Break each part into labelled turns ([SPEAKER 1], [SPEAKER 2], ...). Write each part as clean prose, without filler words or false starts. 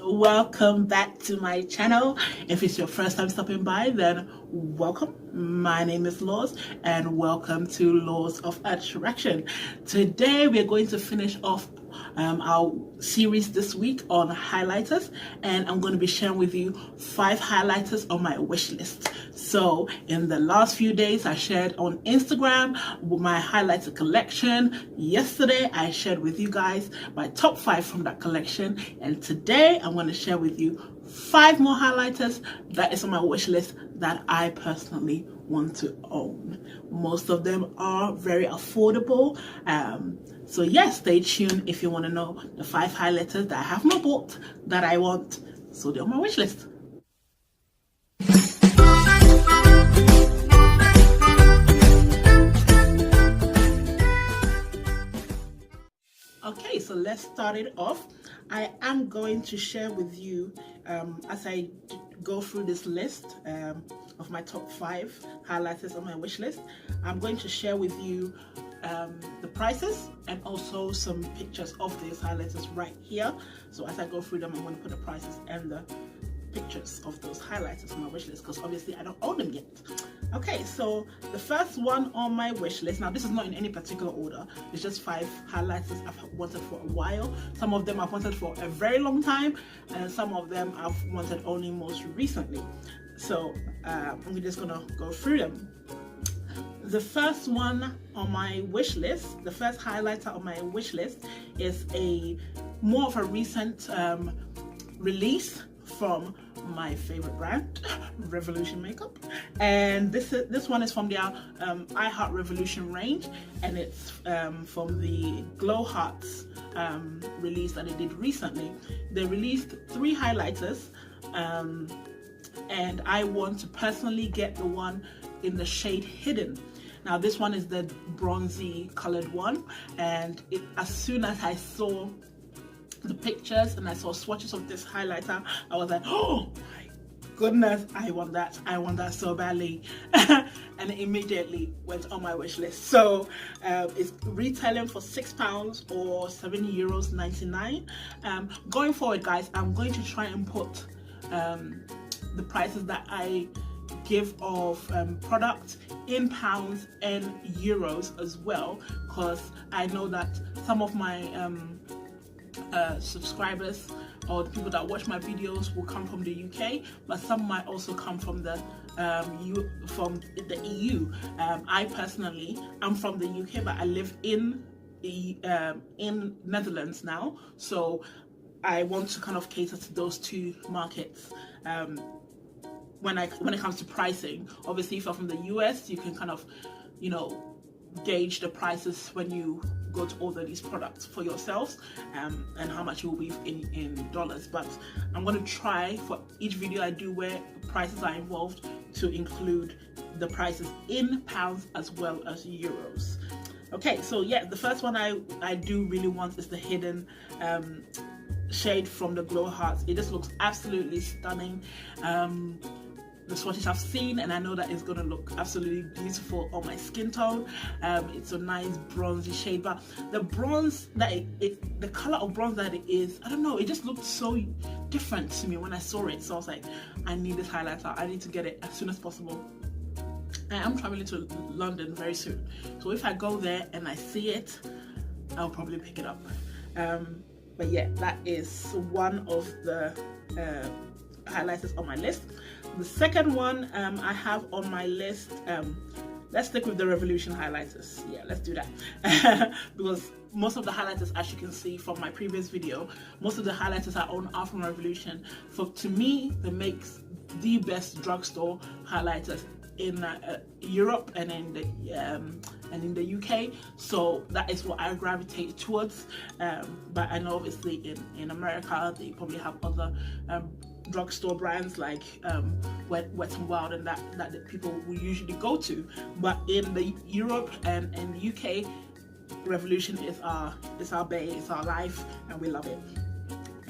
[SPEAKER 1] Welcome back to my channel. If it's your first time stopping by, then welcome. My name is Lorz and welcome to Lorzofattraction. Today we're going to finish off our series this week on highlighters, and I'm going to be sharing with you 5 highlighters on my wish list. So in the last few days I shared on Instagram my highlighter collection. Yesterday I shared with you guys my top 5 from that collection, and today I'm going to share with you 5 more highlighters that is on my wish list that I personally want to own. Most of them are very affordable. So yes, stay tuned if you want to know the 5 highlighters that I have not bought that I want. So they're on my wish list. Okay, so let's start it off. I am going to share with you, as I go through this list of my top 5 highlighters on my wish list, I'm going to share with you the prices and also some pictures of these highlighters right here. So as I go through them, I'm going to put the prices and the pictures of those highlighters on my wish list, because obviously I don't own them yet. Okay, so the first one on my wish list, now this is not in any particular order, it's just 5 highlighters I've wanted for a while. Some of them I've wanted for a very long time, and some of them I've wanted only most recently. So I'm just gonna go through them. The first one on my wish list, the first highlighter on my wish list, is a more of a recent release from my favorite brand, Revolution Makeup, and this one is from their I Heart Revolution range, and it's from the Glow Hearts release that they did recently. They released 3 highlighters, and I want to personally get the one in the shade Hidden. Now this one is the bronzy colored one, and as soon as I saw the pictures and I saw swatches of this highlighter, I was like, oh my goodness, I want that so badly. And it immediately went on my wish list. So it's retailing for £6 or €7.99. Going forward, guys, I'm going to try and put the prices that I give of product in pounds and euros as well, because I know that some of my subscribers or the people that watch my videos will come from the UK, but some might also come from the EU. I personally am from the UK, but I live in Netherlands now, so I want to kind of cater to those 2 markets. When it comes to pricing, obviously if you're from the US, you can kind of, you know, gauge the prices when you go to order these products for yourselves, and how much it will be in dollars. But I'm going to try for each video I do where prices are involved to include the prices in pounds as well as euros. Okay, so yeah, the first one I do really want is the Hidden shade from the Glow Hearts. It just looks absolutely stunning. The swatches I've seen, and I know that it's going to look absolutely beautiful on my skin tone. It's a nice bronzy shade, but the bronze that the color of bronze that it is, I don't know, it just looked so different to me when I saw it. So I was like, I need this highlighter, I need to get it as soon as possible. I am traveling to London very soon, so if I go there and I see it, I'll probably pick it up. But yeah, that is one of the highlighters on my list. The second one I have on my list, let's stick with the Revolution highlighters. Yeah, let's do that. Because most of the highlighters, as you can see from my previous video, most of the highlighters I own are from Revolution. So to me, they make the best drugstore highlighters in Europe and in the UK, so that is what I gravitate towards. But I know obviously in America they probably have other drugstore brands like Wet n Wild and that the people will usually go to, but in the Europe and the UK, Revolution is our bae, it's our life, and we love it.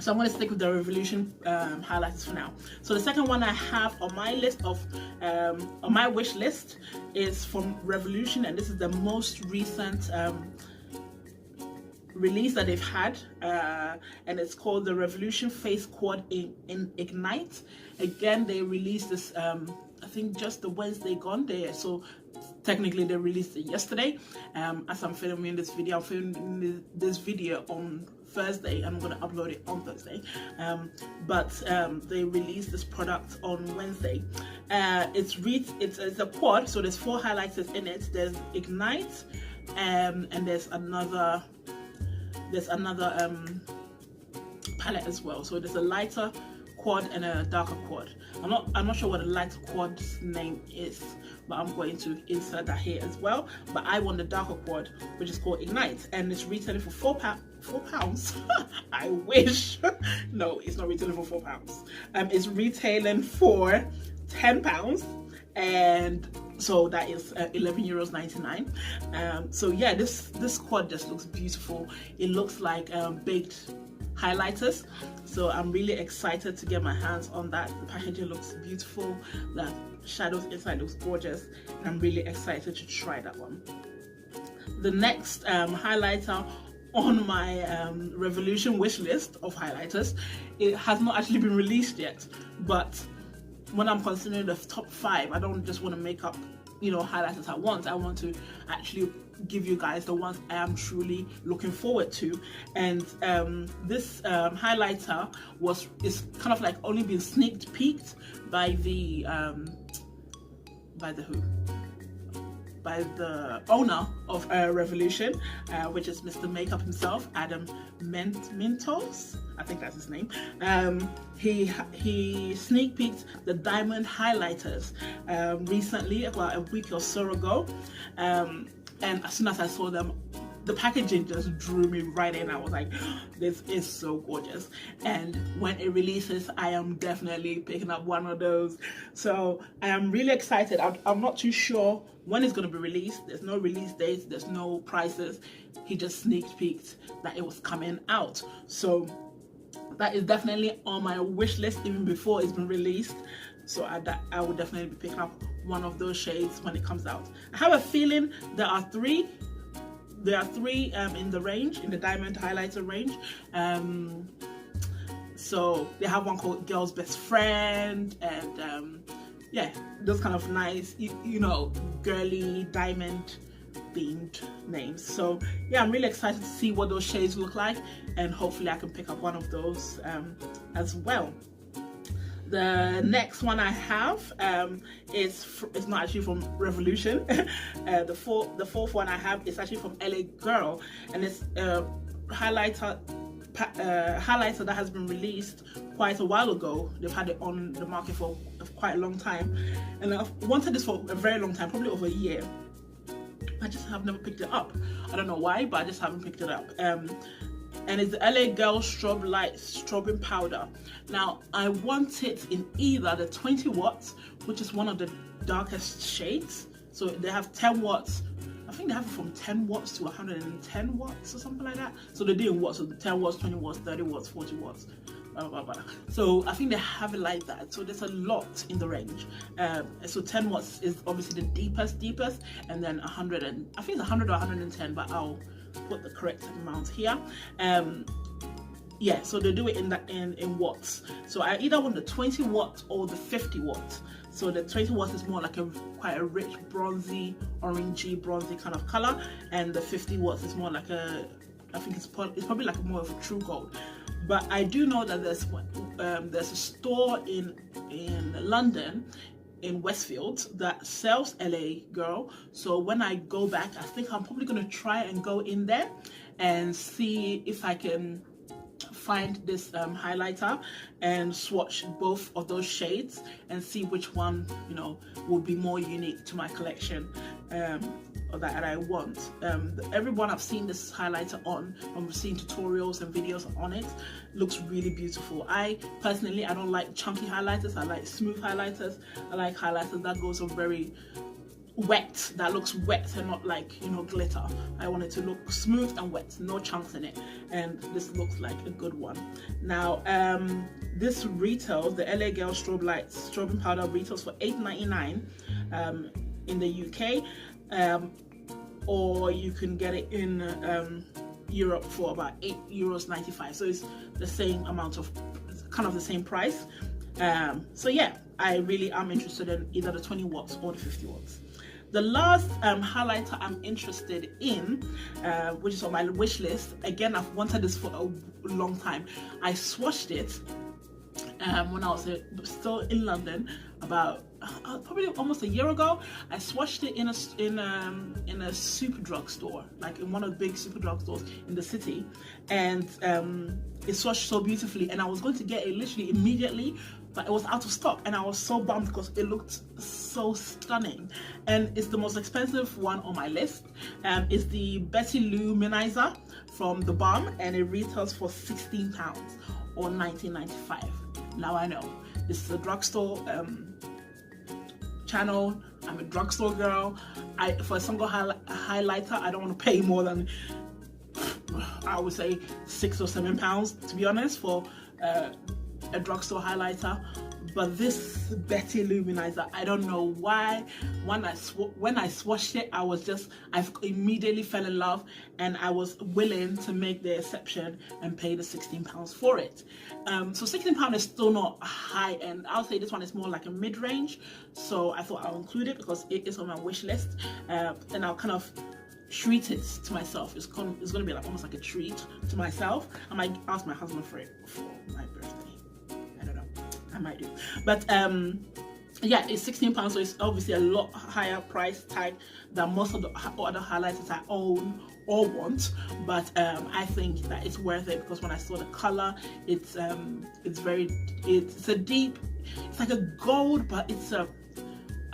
[SPEAKER 1] So I'm going to stick with the Revolution highlighters for now. So the second one I have on my list of on my wish list is from Revolution, and this is the most recent release that they've had, and it's called the Revolution Face Quad in Ignite. Again, they released this I think just the Wednesday gone there, so technically they released it yesterday. As I'm filming this video, I'm filming this video on Thursday, and I'm going to upload it on Thursday, but they released this product on Wednesday. It's a quad, so there's 4 highlighters in it. There's Ignite, and there's another palette as well. So there's a lighter quad and a darker quad. I'm not sure what the lighter quad's name is, but I'm going to insert that here as well. But I want the darker quad, which is called Ignite, and it's retailing for £4. I wish. No, it's not retailing for £4. It's retailing for £10, and so that is €11.99. So yeah, this quad just looks beautiful. It looks like baked highlighters, so I'm really excited to get my hands on that. The packaging looks beautiful, the shadows inside looks gorgeous, and I'm really excited to try that one. The next highlighter on my Revolution wish list of highlighters, it has not actually been released yet, but when I'm considering the top 5, I don't just want to make up, highlighters at once. I want to actually give you guys the ones I am truly looking forward to. And this highlighter is kind of like only been sneak peeked by the owner of Revolution, which is Mr. Makeup himself, Adam Mentos, I think that's his name. He sneak peeked the diamond highlighters recently, about a week or so ago, and as soon as I saw them, the packaging just drew me right in. I was like, this is so gorgeous. And when it releases, I am definitely picking up one of those. So I am really excited. I'm not too sure when it's going to be released. There's no release date, there's no prices. He just sneak peeked that it was coming out. So that is definitely on my wish list even before it's been released. So I would definitely be picking up one of those shades when it comes out. I have a feeling there are three in the range, in the diamond highlighter range. So they have one called Girl's Best Friend, and yeah, those kind of nice, girly diamond themed names. So yeah, I'm really excited to see what those shades look like, and hopefully I can pick up one of those as well. The next one I have is not actually from Revolution. The fourth one I have is actually from LA Girl, and it's a highlighter that has been released quite a while ago. They've had it on the market for quite a long time, and I've wanted this for a very long time, probably over a year. I just have never picked it up. I don't know why, but I just haven't picked it up. And it's the LA Girl Strobe Light Strobing Powder. Now, I want it in either the 20 watts, which is one of the darkest shades. So they have 10 watts. I think they have it from 10 watts to 110 watts or something like that. So they're doing watts, so the 10 watts, 20 watts, 30 watts, 40 watts. Blah, blah, blah. So I think they have it like that. So there's a lot in the range. So 10 watts is obviously the deepest, and then 100, and I think it's 100 or 110, but I'll put the correct amount here. Yeah, so they do it in watts. So I either want the 20 watts or the 50 watts. So the 20 watts is more like quite a rich bronzy, orangey, bronzy kind of color, and the 50 watts is more like I think it's probably like more of a true gold. But I do know that there's a store in London, in Westfield, that sells LA Girl. So when I go back, I think I'm probably going to try and go in there and see if I can find this highlighter and swatch both of those shades and see which one would be more unique to my collection, or that I want. Everyone I've seen this highlighter on, I've seen tutorials and videos on it, looks really beautiful. I personally, I don't like chunky highlighters. I like smooth highlighters. I like highlighters that goes on very wet, that looks wet and not like glitter. I want it to look smooth and wet, no chunks in it, and this looks like a good one. Now this retails, the LA Girl Strobing Powder retails for $8.99 in the UK, or you can get it in Europe for about €8.95. So it's the same amount of, kind of the same price. So yeah, I really am interested in either the 20 watts or the 50 watts. The last highlighter I'm interested in, which is on my wish list, again, I've wanted this for a long time. I swatched it when I was still in London about probably almost a year ago. I swatched it in a super drugstore, like in one of the big super drugstores in the city, and it swatched so beautifully, and I was going to get it literally immediately, but it was out of stock, and I was so bummed because it looked so stunning. And it's the most expensive one on my list. It's the Betty Luminizer from The Balm, and it retails for £16 or $19.95. Now I know this is a drugstore channel. I'm a drugstore girl. For a single highlighter, I don't want to pay more than, I would say, £6 or £7, to be honest, for a drugstore highlighter. But this Betty Luminizer, I don't know why, when I swatched it, I immediately fell in love, and I was willing to make the exception and pay the £16 for it. So £16 is still not high end. I'll say this one is more like a mid-range, so I thought I'll include it because it is on my wish list, and I'll kind of treat it to myself. It's going to be like almost like a treat to myself. I might ask my husband for it for my birthday. I might do, but yeah, it's £16, so it's obviously a lot higher price tag than most of the other highlighters I own or want, but I think that it's worth it because when I saw the color, it's a deep, it's like a gold, but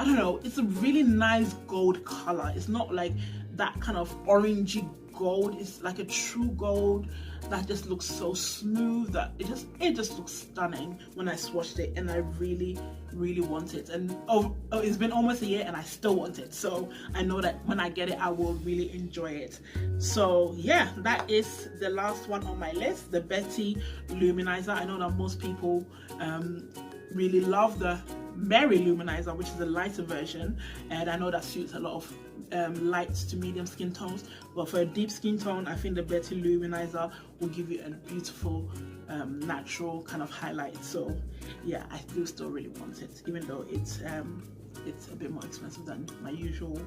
[SPEAKER 1] I don't know, it's a really nice gold color. It's not like that kind of orangey gold. It's like a true gold that just looks so smooth, that it just looks stunning when I swatched it, and I really want it. And it's been almost a year and I still want it, so I know that when I get it I will really enjoy it. So yeah, that is the last one on my list, the Betty Luminizer. I know that most people really love the Mary Luminizer, which is the lighter version, and I know that suits a lot of light to medium skin tones, but for a deep skin tone, I think the Betty Luminizer will give you a beautiful natural kind of highlight. So yeah, I do still really want it, even though it's a bit more expensive than my usual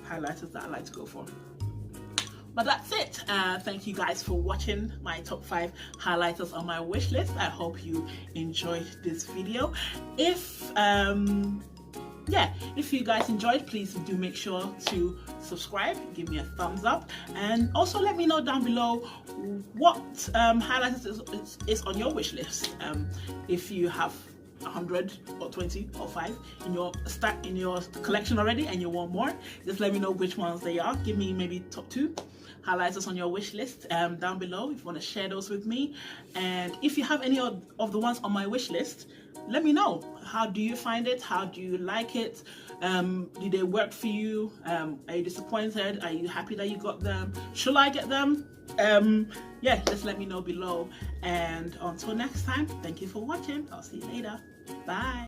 [SPEAKER 1] highlighters that I like to go for. But that's it. Thank you guys for watching my top 5 highlighters on my wish list. I hope you enjoyed this video. If you guys enjoyed, please do make sure to subscribe, give me a thumbs up, and also let me know down below what highlighters is on your wish list. If you have 100 or 20 or 5 in your collection already and you want more, just let me know which ones they are. Give me maybe top 2 highlighters on your wish list down below if you want to share those with me. And if you have any of the ones on my wish list, let me know. How do you find it? How do you like it? Did they work for you? Are you disappointed? Are you happy that you got them? Should I get them? Yeah, just let me know below. And until next time, thank you for watching. I'll see you later. Bye.